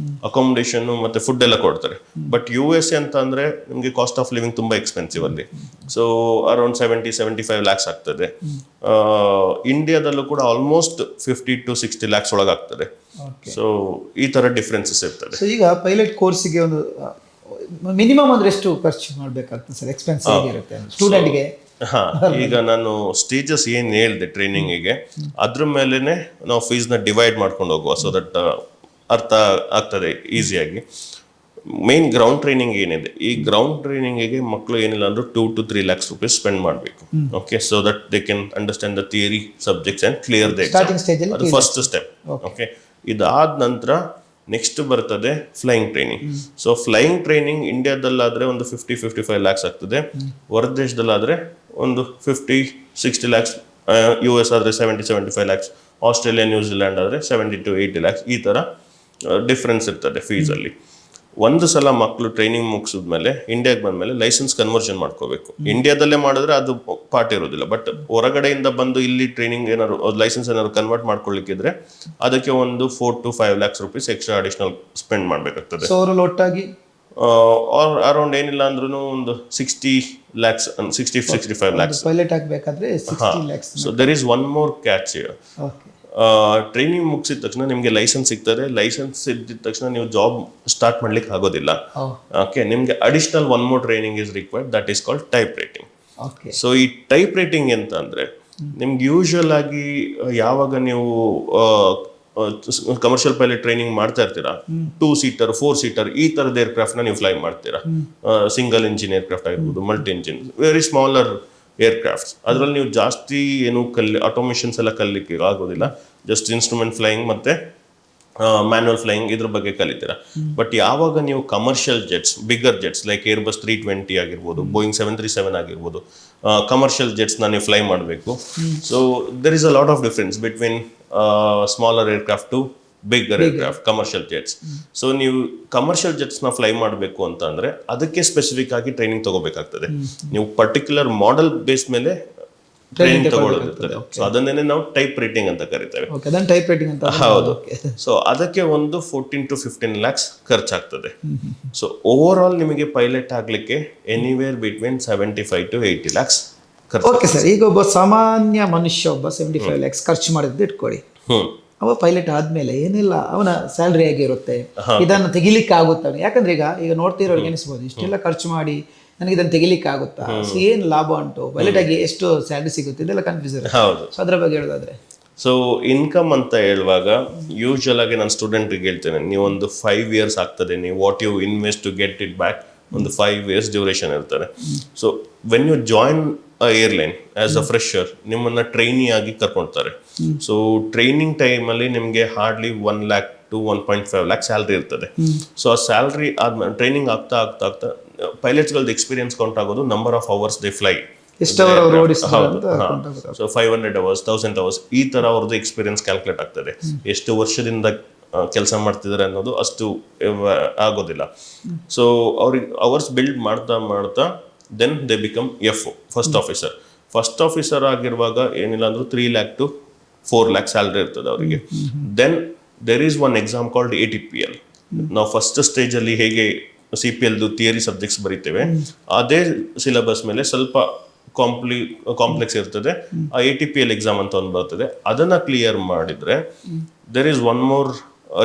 ಅಕಾಮಿಡೇಷನ್ ಮತ್ತೆ ಫುಡ್ ಎಲ್ಲ ಕೊಡ್ತಾರೆ. ಬಟ್ USA ಅಂತ ಅಂದ್ರೆ ನಿಮ್ಗೆ ಕಾಸ್ಟ್ ಆಫ್ ಲಿವಿಂಗ್ ತುಂಬಾ ಎಕ್ಸ್ಪೆನ್ಸಿವ್ ಅಲ್ಲಿ. ಸೊ ಅರೌಂಡ್ 70-75 lakhs ಆಗ್ತದೆ. ಇಂಡಿಯಾದಲ್ಲೂ ಕೂಡ ಆಲ್ಮೋಸ್ಟ್ 50-60 lakhs ಒಳಗೆ ಆಗ್ತದೆ. ಸೊ ಈ ತರ ಡಿಫ್ರೆನ್ಸಸ್ ಇರ್ತದೆ. ಸೊ ಈಗ ಪೈಲಟ್ ಕೋರ್ಸಿಗೆ ಒಂದು ಮಿನಿಮಮ್ ಅಂದ್ರೆ ಎಷ್ಟು ಖರ್ಚು ಮಾಡ್ಬೇಕಾಗ್ತದೆ ಸರ್? ಎಕ್ಸ್ಪೆನ್ಸ್ ಹೇಗಿರುತ್ತೆ ಸ್ಟೂಡೆಂಟ್ಗೆ? ಈಗ ನಾನು ಸ್ಟೇಜಸ್ ಏನ್ ಹೇಳಿದೆ ಟ್ರೈನಿಂಗಿಗೆ, ಅದ್ರ ಮೇಲೆನೆ ನಾವು ಫೀಸ್ ನ ಡಿವೈಡ್ ಮಾಡ್ಕೊಂಡು ಹೋಗುವ. ಸೊ ದಟ್ ಅರ್ಥ ಆಗ್ತದೆ ಈಸಿಯಾಗಿ. ಮೇನ್ ಗ್ರೌಂಡ್ ಟ್ರೈನಿಂಗ್ ಏನಿದೆ, ಈ ಗ್ರೌಂಡ್ ಟ್ರೈನಿಂಗಿಗೆ ಮಕ್ಕಳು ಏನಿಲ್ಲ ಅಂದ್ರೆ 2-3 lakhs rupees ಸ್ಪೆಂಡ್ ಮಾಡಬೇಕು. Okay, so that they can understand the theory subjects and clear the exam. ಅದು ಫಸ್ಟ್ ಸ್ಟೆಪ್. ಓಕೆ, ಇದಾದ ನಂತರ ನೆಕ್ಸ್ಟ್ ಬರ್ತದೆ flying training. So flying training ಇಂಡಿಯಾದಲ್ಲಾದ್ರೆ ಒಂದು 50-55 lakhs ಆಗ್ತದೆ. ಹೊರ ದೇಶದಲ್ಲಾದ್ರೆ ಒಂದು 50-60 lakhs. US ಆದ್ರೆ 70-75 lakhs. ಆಸ್ಟ್ರೇಲಿಯಾ, ನ್ಯೂಜಿಲ್ಯಾಂಡ್ ಆದ್ರೆ 70-80 lakhs. ಈ ತರ ಡಿಫ್ರೆನ್ಸ್ ಇರ್ತದೆ ಫೀಸ್ ಅಲ್ಲಿ. ಒಂದು ಸಲ ಮಕ್ಕಳು ಟ್ರೈನಿಂಗ್ ಮುಗಿಸಿದ್ಮೇಲೆ ಇಂಡಿಯಾಗೆ ಬಂದ್ಮೇಲೆ ಲೈಸೆನ್ಸ್ ಕನ್ವರ್ಷನ್ ಮಾಡ್ಕೋಬೇಕು. ಇಂಡಿಯಾದಲ್ಲೇ ಮಾಡಿದ್ರೆ ಅದು ಪಾರ್ಟ್ ಇರೋದಿಲ್ಲ. ಬಟ್ ಹೊರಗಡೆಯಿಂದ ಬಂದು ಇಲ್ಲಿ ಟ್ರೈನಿಂಗ್ ಏನಾದ್ರು ಲೈಸೆನ್ಸ್ ಏನಾದ್ರು ಕನ್ವರ್ಟ್ ಮಾಡ್ಕೊಳ್ಳಿಕ್ಕಿದ್ರೆ ಅದಕ್ಕೆ ಒಂದು 4-5 lakhs rupees extra additional spend ಮಾಡ್ಬೇಕಾಗ್ತದೆ. ಸೊ ಅವರು ಒಟ್ಟಾಗಿ ಅರೌಂಡ್ ಏನಿಲ್ಲ ಅಂದ್ರೂ ಒಂದು 60 lakhs, 60-65 lakhs ಪೈಲಟ್ ಆಗಬೇಕಾದ್ರೆ 60 lakhs. So there is one more catch here. Training ಮುಗಿಸಿದ ತಕ್ಷಣ ನಿಮ್ಗೆ ಲೈಸೆನ್ಸ್ ಸಿಗ್ತದೆ. ಲೈಸೆನ್ಸ್ ಇದ್ದ ತಕ್ಷಣ ನೀವು ಜಾಬ್ ಸ್ಟಾರ್ಟ್ ಮಾಡ್ಲಿಕ್ಕೆ ಆಗೋದಿಲ್ಲ. ಓಕೆ, ನಿಮ್ಗೆ additional one more training is required, that is called type writing. So ಈ ಟೈಪ್ ರೈಟಿಂಗ್ ಎಂತ ಅಂದ್ರೆ ನಿಮ್ಗೆ ಯೂಶುವಲ್ ಆಗಿ ಯಾವಾಗ ನೀವು ಕಮರ್ಷಿಯಲ್ ಪೈಲಟ್ ಟ್ರೈನಿಂಗ್ ಮಾಡ್ತಾ ಇರ್ತೀರಾ, 2 seater 4 seater ಈ ತರದ ಏರ್ಕ್ರಾಫ್ಟ್ ನ ನೀವು ಫ್ಲೈ ಮಾಡ್ತೀರಾ. ಸಿಂಗಲ್ ಇಂಜಿನ್ ಏರ್ಕ್ರಾಫ್ಟ್ ಆಗಿರ್ಬೋದು, multi engine, very smaller aircrafts. ಅದರಲ್ಲಿ ನೀವು ಜಾಸ್ತಿ ಏನು ಆಟೋಮೇಷನ್ಸ್ ಎಲ್ಲ ಕಲಿಕ್ಕೆ ಆಗೋದಿಲ್ಲ. ಜಸ್ಟ್ ಇನ್ಸ್ಟ್ರೂಮೆಂಟ್ ಫ್ಲೈಯಿಂಗ್ ಮತ್ತೆ ಮ್ಯಾನ್ಯುವಲ್ ಫ್ಲೈಯಿಂಗ್ ಇದ್ರ ಬಗ್ಗೆ ಕಲಿತೀರಾ. ಬಟ್ ಯಾವಾಗ ನೀವು commercial jets, bigger jets like Airbus 320 ಆಗಿರ್ಬೋದು, ಬೋಯಿಂಗ್ 737 ಆಗಿರ್ಬೋದು, ಕಮರ್ಷಿಯಲ್ ಜೆಟ್ಸ್ ನ ನೀವು ಫ್ಲೈ ಮಾಡಬೇಕು. So there is a lot of difference between smaller aircraft to bigger aircraft, commercial jets. So ನೀವು ಕಮರ್ಷಿಯಲ್ ಜೆಟ್ಸ್ ನ ಫ್ಲೈ ಮಾಡಬೇಕು ಅಂತ ಅಂದ್ರೆ ಅದಕ್ಕೆ ಸ್ಪೆಸಿಫಿಕ್ ಆಗಿ ಟ್ರೈನಿಂಗ್ ತಗೋಬೇಕಾಗ್ತದೆ. ನೀವು ಪರ್ಟಿಕ್ಯುಲರ್ ಮಾಡೆಲ್ ಬೇಸ್ ಮೇಲೆ ಟ್ರೈನಿಂಗ್ ತಗೊಳ್ಳೋದಿರ್ತದೆ. ಸೊ ಅದನ್ನೇ ನಾವು ಟೈಪ್ ರೈಟಿಂಗ್ ಅಂತ ಕರಿತೇವೆ. ಹೌದು. ಸೊ ಅದಕ್ಕೆ ಒಂದು 14-15 lakhs ಖರ್ಚಾಗ್ತದೆ. ಸೊ ಓವರ್ ಆಲ್ ನಿಮಗೆ ಪೈಲಟ್ ಆಗ್ಲಿಕ್ಕೆ ಎನಿವೇರ್ ಬಿಟ್ವೀನ್ 75-80 lakhs ಖರ್ಚು. ಓಕೆ ಸರ್, ಈಗ ಒಬ್ಬ ಸಾಮಾನ್ಯ ಮನುಷ್ಯ 75 lakhs ಖರ್ಚು ಮಾಡಿದ್ದು ಇಟ್ಕೊಳ್ಳಿ. ಅವ ಪೈಲಟ್ ಆದ್ಮೇಲೆ ಏನಿಲ್ಲ ಅವನ ಸ್ಯಾಲ್ರಿ ಆಗಿರುತ್ತೆ, ಇದನ್ನು ತೆಗಿಲಿಕ್ಕೆ ಆಗುತ್ತಾ? ಯಾಕಂದ್ರೆ ಈಗ ನೋಡ್ತಿರೋರ್ಗೆ ಅನಿಸ್ಬೋದು ಇಷ್ಟೆಲ್ಲ ಖರ್ಚು ಮಾಡಿ ನನಗೆ ಇದನ್ನು ತೆಗಿಲಿಕ್ಕೆ ಆಗುತ್ತಾ, ಏನ್ ಲಾಭ ಉಂಟು, ಪೈಲಟ್ ಆಗಿ ಎಷ್ಟು ಸ್ಯಾಲ್ರಿ ಸಿಗುತ್ತೆ, ಇದೆಲ್ಲ ಕನ್ಫ್ಯೂಸ್. ಸೊ ಅದ್ರ ಬಗ್ಗೆ ಹೇಳೋದಾದ್ರೆ, ಸೊ ಇನ್ಕಮ್ ಅಂತ ಹೇಳುವಾಗ ಯೂಶುವಲ್ ಆಗಿ ನಾನು ಸ್ಟೂಡೆಂಟ್ಗೆ ಹೇಳ್ತೇನೆ, ನೀವು ಒಂದು 5 years ಆಗ್ತದೆ, ನೀವು what you invest to get it back ಒಂದು 5 years ಡ್ಯೂರೇಷನ್ ಇರ್ತಾರೆ. So when you join airline as a fresher ನಿಮ್ಮನ್ನ ಟ್ರೈನಿ ಆಗಿ ಕರ್ಕೊಳ್ತಾರೆ. ಸೊ ಟ್ರೈನಿಂಗ್ ಟೈಮಲ್ಲಿ ನಿಮಗೆ hardly 1 lakh to 1.5 lakh salary ಇರ್ತದೆ. ಸೊ ಆ ಸ್ಯಾಲ್ರಿ ಆದ್ಮೇಲೆ ಟ್ರೈನಿಂಗ್ ಆಗ್ತಾ ಆಗ್ತಾ ಆಗ್ತಾ ಪೈಲಟ್ಸ್ಗಳದ್ದು ಎಕ್ಸ್ಪೀರಿಯನ್ಸ್ ಕೌಂಟ್ ಆಗೋದು number of hours they fly. So 500 hours 1000 hours ಈ ತರ ಅವ್ರದ್ದು ಎಕ್ಸ್ಪೀರಿಯನ್ಸ್ ಕ್ಯಾಲ್ಕುಲೇಟ್ ಆಗ್ತದೆ. ಎಷ್ಟು ವರ್ಷದಿಂದ ಕೆಲಸ ಮಾಡ್ತಿದ್ದಾರೆ ಅನ್ನೋದು ಅಷ್ಟು ಆಗೋದಿಲ್ಲ. ಸೊ ಅವ್ರಿಗೆ ಅವರ್ಸ್ ಬಿಲ್ಡ್ ಮಾಡ್ತಾ ಮಾಡ್ತಾ then they become first officer ಆಗಿರುವಾಗ ಏನಿಲ್ಲ ಅಂದ್ರೂ 3 lakh to 4 lakh ಸ್ಯಾಲ್ರಿ ಇರ್ತದೆ ಅವರಿಗೆ. Then there is one exam called ATPL. ನಾವು ಫಸ್ಟ್ ಸ್ಟೇಜ್ ಅಲ್ಲಿ ಹೇಗೆ CPL ಥಿಯರಿ ಸಬ್ಜೆಕ್ಟ್ಸ್ ಬರೀತೇವೆ ಅದೇ ಸಿಲೆಬಸ್ ಮೇಲೆ ಸ್ವಲ್ಪ ಕಾಂಪ್ಲೆಕ್ಸ್ ಇರ್ತದೆ. ಆ ATPL ಎಕ್ಸಾಮ್ ಅಂತ ಒಂದು ಬರ್ತದೆ. ಅದನ್ನ ಕ್ಲಿಯರ್ ಮಾಡಿದ್ರೆ there is one more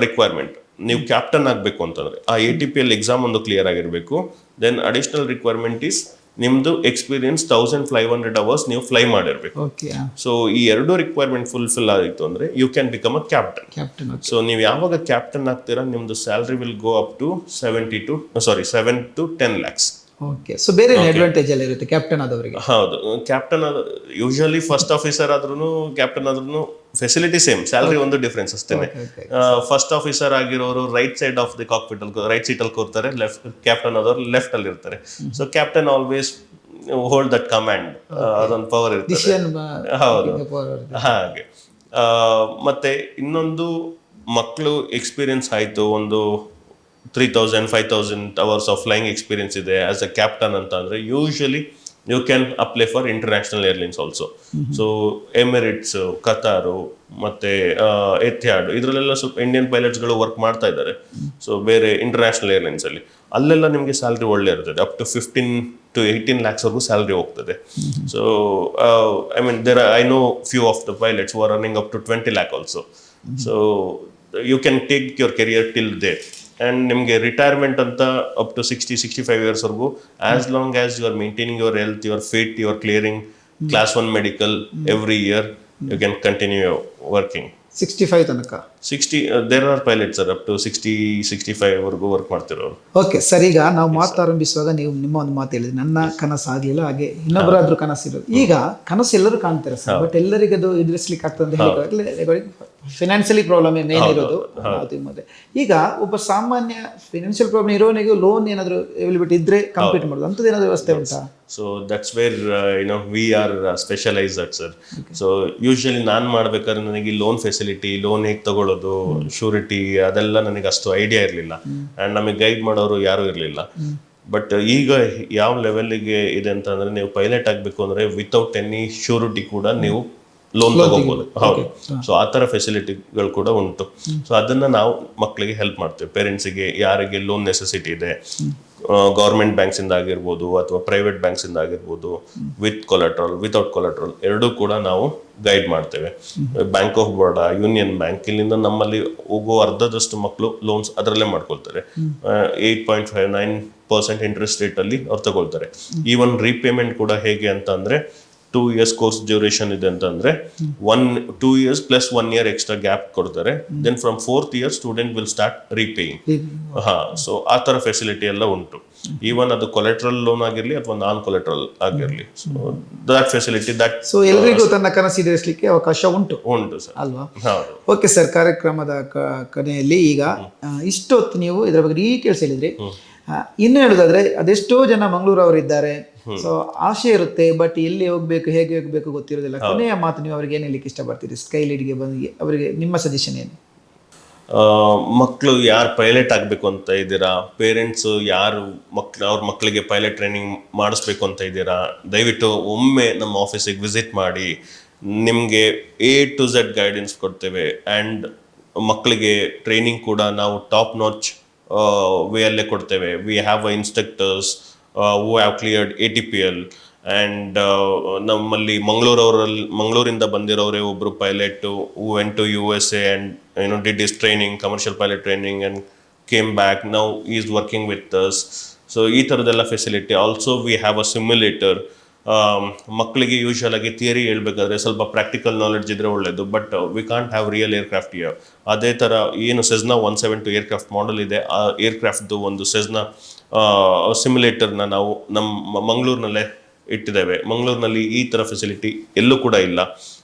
requirement. ನೀವು ಕ್ಯಾಪ್ಟನ್ ಆಗಬೇಕು ಅಂತಂದ್ರೆ ಆ ATPL ಎಕ್ಸಾಮ್ ಒಂದು ಕ್ಲಿಯರ್ ಆಗಿರಬೇಕು. ದೆನ್ ಅಡಿಷನಲ್ ರಿಕ್ವೈರ್ಮೆಂಟ್ ಈಸ್ ನಿಮ್ದು ಎಕ್ಸ್ಪೀರಿಯನ್ಸ್ 1500 hours ನೀವು ಫ್ಲೈ ಮಾಡಿರ್ಬೇಕು. ಸೊ ಈ ಎರಡು ರಿಕ್ವೈರ್ಮೆಂಟ್ ಫುಲ್ಫಿಲ್ ಆಗಿತ್ತು ಅಂದ್ರೆ you can become a captain. So ನೀವು ಯಾವಾಗ ಕ್ಯಾಪ್ಟನ್ ಆಗ್ತೀರಾ ನಿಮ್ದು salary will go up to 7 to 10 lakhs. Okay. So ಬೇರೆ ಅಡ್ವಾಂಟೇಜ್ ಎಲ್ಲ ಇರುತ್ತೆ ಕ್ಯಾಪ್ಟನ್ ಆದವರಿಗೆ? ಹೌದು, ಕ್ಯಾಪ್ಟನ್ ಆದ ಯೂಶುವಲಿ ಫಸ್ಟ್ ಆಫೀಸರ್ ಆದ್ರೂ ಕ್ಯಾಪ್ಟನ್ ಆದ್ರೂ ಫೆಸಿಲಿಟಿ ಸೇಮ್, ಸ್ಯಾಲರಿ ಒಂದು ಡಿಫ್ರೆನ್ಸ್ ಅಷ್ಟೇನೆ. ಫಸ್ಟ್ ಆಫೀಸರ್ ಆಗಿರೋರು right side of the cockpit ಅಲ್ಲಿ ರೈಟ್ ಸೀಟ್ ಅಲ್ಲಿ ಕೂರ್ತಾರೆ, ಕ್ಯಾಪ್ಟನ್ ಆದವರು ಲೆಫ್ಟ್ ಅಲ್ಲಿ ಇರ್ತಾರೆ. So captain always hold that command, ಅದೊಂದು ಪವರ್ ಇರ್ತದೆ. ಹೌದು, ಹಾಗೆ. ಮತ್ತೆ ಇನ್ನೊಂದು ಮಕ್ಕಳು ಎಕ್ಸ್ಪೀರಿಯನ್ಸ್ ಆಯ್ತು, ಒಂದು 3000-5000 hours ಆಫ್ ಫ್ಲೈಯಿಂಗ್ ಎಕ್ಸ್ಪೀರಿಯನ್ಸ್ ಇದೆ ಆಸ್ ಅ ಕ್ಯಾಪ್ಟನ್ ಅಂತ ಅಂದ್ರೆ usually you can apply for international airlines also. So Emirates, Qatar ಮತ್ತೆ ಎಥಿಯಾಡ್ ಇದರಲ್ಲೆಲ್ಲ ಸ್ವಲ್ಪ ಇಂಡಿಯನ್ ಪೈಲಟ್ಸ್ಗಳು ವರ್ಕ್ ಮಾಡ್ತಾ ಇದ್ದಾರೆ. ಸೊ ಬೇರೆ ಇಂಟರ್ನ್ಯಾಷನಲ್ ಏರ್ಲೈನ್ಸ್ ಅಲ್ಲಿ ಅಲ್ಲೆಲ್ಲ ನಿಮಗೆ ಸ್ಯಾಲ್ರಿ ಒಳ್ಳೆ ಇರ್ತದೆ, ಅಪ್ ಟು 15 to 18 lakhs ವರೆಗೂ ಸ್ಯಾಲ್ರಿ ಹೋಗ್ತದೆ. So I mean I know few of the pilots who are running up to 20 lakh also. So you can take your career till there. And ನಿಮಗೆ ರಿಟೈರ್ಮೆಂಟ್ ಅಂತ ಅಪ್ ಟು 60-65 years ವರೆಗೂ, as long as you are maintaining your health, your fit, you are clearing class 1 medical every year, you can continue working. 65 ತನಕ 60 there are pilots sir up to 60-65 ವರೆಗೂ ವರ್ಕ್ ಮಾಡ್ತಿರೋರು. ಓಕೆ ಸರ್, ಈಗ ನಾವು ಮಾತಾರಂಭಿಸುವಾಗ ನೀವು ನಿಮ್ಮ ಒಂದು ಮಾತು ಹೇಳಿದ್ರಿ, ನನ್ನ ಕನಸು ಆಗಲಿಲ್ಲ, ಹಾಗೆ ಇನ್ನೊಬ್ಬರಾದ್ರೂ ಕನಸಿರೋದು. ಈಗ ಕನಸು ಎಲ್ಲರೂ ಕಾಣ್ತಾರೆ ಸರ್, ಬಟ್ ಎಲ್ಲರಿಗೂ ಅದು ಎದುರಿಸ್ಲಿಕ್ಕೆ ಆಗ್ತದೆ ಅಂತ ಹೇಳಿ ಫಿನಾನ್ಷಿಯಲಿ ಪ್ರಾಬ್ಲಮ್ ಮೇನ್ ಇರೋದು. ಈಗ ಒಬ್ಬ ಸಾಮಾನ್ಯ ಫಿನಾನ್ಷಿಯಲ್ ಪ್ರಾಬ್ಲಮ್ ಇರೋನಿಗೂ ಲೋನ್ ಏನಾದರೂ ಅವೈಲಬಿಲಿಟಿ ಇದ್ರೆ ಕಂಪ್ಲೀಟ್ ಮಾಡೋದು ಅಂಥದ್ದು ಏನಾದರೂ ವ್ಯವಸ್ಥೆ ಉಂಟಾ? So that's where we are specialised sir. So usually ನಾನು ಮಾಡ್ಬೇಕಾದ್ರೆ ನನಗೆ ಲೋನ್ ಫೆಸಿಲಿಟಿ, ಲೋನ್ ಹೇಗೆ ತಗೊಳ್ಳೋದು, ಶೂರಿಟಿ ಅದೆಲ್ಲ ನನಗೆ ಅಷ್ಟು ಐಡಿಯಾ ಇರಲಿಲ್ಲ. ಆ್ಯಂಡ್ ನಮಗೆ ಗೈಡ್ ಮಾಡೋರು ಯಾರೂ ಇರಲಿಲ್ಲ. ಬಟ್ ಈಗ ಯಾವ ಲೆವೆಲ್ಗೆ ಇದೆ ಅಂತಂದ್ರೆ, ನೀವು ಪೈಲಟ್ ಆಗಬೇಕು ಅಂದರೆ ವಿತೌಟ್ ಎನಿ ಶೂರಿಟಿ ಕೂಡ ನೀವು ಲೋನ್ ತಗೋಬಹುದು. ಹೌದು. ಸೊ ಆ ಥರ ಫೆಸಿಲಿಟಿಗಳು ಕೂಡ ಉಂಟು. ಸೊ ಅದನ್ನ ನಾವು ಮಕ್ಕಳಿಗೆ ಹೆಲ್ಪ್ ಮಾಡ್ತೇವೆ. ಪೇರೆಂಟ್ಸಿಗೆ ಯಾರಿಗೆ ಲೋನ್ ನೆಸೆಸಿಟಿ ಇದೆ, ಗೌರ್ಮೆಂಟ್ ಬ್ಯಾಂಕ್ಸ್ ಇಂದ ಆಗಿರ್ಬೋದು ಅಥವಾ ಪ್ರೈವೇಟ್ ಬ್ಯಾಂಕ್ಸ್ ಇಂದ ಆಗಿರ್ಬೋದು, ವಿತ್ ಕೊಲೆಟ್ರಲ್, ವಿತೌಟ್ ಕೊಲೆಟ್ರಲ್ ಎರಡೂ ಕೂಡ ನಾವು ಗೈಡ್ ಮಾಡ್ತೇವೆ. Bank of Baroda, union bank, ಇಲ್ಲಿಂದ ನಮ್ಮಲ್ಲಿ ಹೋಗೋ ಅರ್ಧದಷ್ಟು ಮಕ್ಕಳು ಲೋನ್ಸ್ ಅದರಲ್ಲೇ ಮಾಡ್ಕೊಳ್ತಾರೆ. 8.59% ಇಂಟ್ರೆಸ್ಟ್ ರೇಟ್ ಅಲ್ಲಿ ಅವ್ರು ತಗೊಳ್ತಾರೆ. ಈವನ್ ರೀಪೇಮೆಂಟ್ ಕೂಡ ಹೇಗೆ ಅಂತ ಅಂದ್ರೆ 2 years ಕೋರ್ಸ್ ಡ್ಯೂರೇಷನ್ ಇದೆ ಅಂತಂದ್ರೆ 2 years plus 1 year extra gap ಕೊಡ್ತಾರೆ. Then from 4th year student will start repaying. So ಆ ತರ ಫೆಸಿಲಿಟಿ ಎಲ್ಲ ಉಂಟು. ಈವನ್ ಅದು ಕೊಲೆಟ್ರಲ್ ಲೋನ್ ಆಗಿರ್ಲಿ ಅಥವಾ ನಾನ್ ಕೊಲೆಟ್ರಲ್ ಆಗಿರ್ಲಿ, so that facility that so ಎಲ್ಲರಿಗೂ ತನ್ನ ಕನಸು ಈಡೇರಿಸಲಿಕ್ಕೆ ಅವಕಾಶ ಉಂಟು ಸರ್, ಅಲ್ವಾ? ಹೌದು. ಓಕೆ ಸರ್, ಕಾರ್ಯಕ್ರಮದ ಕೊನೆಯಲ್ಲಿ ಈಗ ಇಷ್ಟೊತ್ತು ನೀವು ಇದರ ಬಗ್ಗೆ ಡೀಟೇಲ್ಸ್ ಹೇಳಿದ್ರಿ. ಇನ್ನು ಹೇಳುದಾದ್ರೆ, ಅದೆಷ್ಟೋ ಜನ ಮಂಗಳೂರು ಅವರು ಇದ್ದಾರೆ, ಸೊ ಆಸೆ ಇರುತ್ತೆ, ಬಟ್ ಎಲ್ಲಿ ಹೋಗ್ಬೇಕು, ಹೇಗೆ ಹೋಗ್ಬೇಕು ಗೊತ್ತಿರೋದಿಲ್ಲ. ಕೊನೆಯ ಮಾತು ನೀವು ಅವ್ರಿಗೆ ಏನು ಹೇಳಲಿಕ್ಕೆ ಇಷ್ಟಪಡ್ತೀರಿ? ಸ್ಕೈಲೀಡ್ಗೆ ಬಂದು ಅವರಿಗೆ ನಿಮ್ಮ ಸಜೆಷನ್ ಏನು? ಮಕ್ಕಳು ಯಾರು ಪೈಲಟ್ ಆಗಬೇಕು ಅಂತ ಇದ್ದೀರಾ, ಪೇರೆಂಟ್ಸ್ ಯಾರು ಅವ್ರ ಮಕ್ಕಳಿಗೆ ಪೈಲಟ್ ಟ್ರೈನಿಂಗ್ ಮಾಡಿಸ್ಬೇಕು ಅಂತ ಇದ್ದೀರಾ, ದಯವಿಟ್ಟು ಒಮ್ಮೆ ನಮ್ಮ ಆಫೀಸಿಗೆ ವಿಸಿಟ್ ಮಾಡಿ. ನಿಮಗೆ A to Z ಗೈಡೆನ್ಸ್ ಕೊಡ್ತೇವೆ. ಆ್ಯಂಡ್ ಮಕ್ಕಳಿಗೆ ಟ್ರೈನಿಂಗ್ ಕೂಡ ನಾವು ಟಾಪ್ ನಾಚ್ ವೇ ಅಲ್ಲೇ ಕೊಡ್ತೇವೆ. We have instructors who have cleared ATPL. And ನಮ್ಮಲ್ಲಿ ಮಂಗಳೂರಿಂದ ಬಂದಿರೋರೇ ಒಬ್ಬರು pilot who went to USA and did his training, commercial pilot training, and came back. Now he is working with us. So ಈ ಥರದ್ದೆಲ್ಲ facility. Also we have a simulator. ಮಕ್ಕಳಿಗೆ ಯೂಶುವಲ್ ಆಗಿ ಥಿಯರಿ ಹೇಳ್ಬೇಕಾದ್ರೆ ಸ್ವಲ್ಪ ಪ್ರಾಕ್ಟಿಕಲ್ ನಾಲೆಡ್ಜ್ ಇದ್ರೆ ಒಳ್ಳೇದು, but we can't have real aircraft year. ಅದೇ ಥರ ಏನು ಸೆಸ್ನಾ 172 ಏರ್ಕ್ರಾಫ್ಟ್ ಮಾಡೆಲ್ ಇದೆ, ಆ ಏರ್ಕ್ರಾಫ್ಟ್ದು ಒಂದು ಸೆಸ್ನಾ ಸಿಮ್ಯುಲೇಟರ್ನ ನಾವು ನಮ್ಮ ಮಂಗಳೂರಿನಲ್ಲೇ ಇಟ್ಟಿದ್ದೇವೆ. ಮಂಗಳೂರಿನಲ್ಲಿ ಈ ಥರ ಫೆಸಿಲಿಟಿ ಎಲ್ಲೂ ಕೂಡ ಇಲ್ಲ.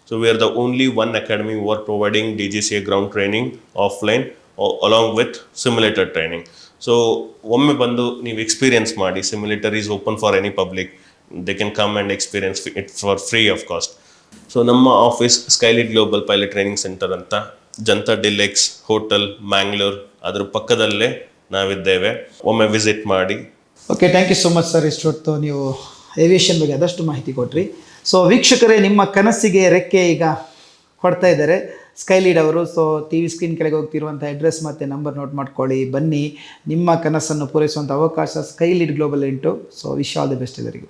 So we are the only one academy who are providing DGCA ground training offline along with simulator training. So ಒಮ್ಮೆ ಬಂದು ನೀವು ಎಕ್ಸ್ಪೀರಿಯನ್ಸ್ ಮಾಡಿ. Simulator is open for any public. They can come and experience it for free of cost. So ನಮ್ಮ office Skylead global pilot training center ಅಂತ ಜನತಾ ಡಿಲೆಕ್ಸ್ ಹೋಟೆಲ್ ಮ್ಯಾಂಗ್ಳೂರ್ ಅದ್ರ ಪಕ್ಕದಲ್ಲೇ ನಾವಿದ್ದೇವೆ. ಒಮ್ಮೆ ವಿಸಿಟ್ ಮಾಡಿ. Okay, thank you so much sir. ಇಷ್ಟೊತ್ತು ನೀವು ಏವಿಯೇಷನ್ ಬಗ್ಗೆ ಆದಷ್ಟು ಮಾಹಿತಿ ಕೊಟ್ರಿ. ಸೊ ವೀಕ್ಷಕರೇ, ನಿಮ್ಮ ಕನಸಿಗೆ ರೆಕ್ಕೆ ಈಗ ಕೊಡ್ತಾ ಇದ್ದಾರೆ ಸ್ಕೈಲೀಡ್ ಅವರು. ಸೊ ಟಿ ವಿ ಸ್ಕ್ರೀನ್ ಕೆಳಗೆ ಹೋಗ್ತಿರುವಂಥ ಅಡ್ರೆಸ್ ಮತ್ತು ನಂಬರ್ ನೋಟ್ ಮಾಡ್ಕೊಳ್ಳಿ. ಬನ್ನಿ, ನಿಮ್ಮ ಕನಸನ್ನು ಪೂರೈಸುವಂಥ ಅವಕಾಶ ಸ್ಕೈಲೀಡ್ ಗ್ಲೋಬಲ್ ಉಂಟು. So wish all the best ಎಲ್ಲರಿಗೂ.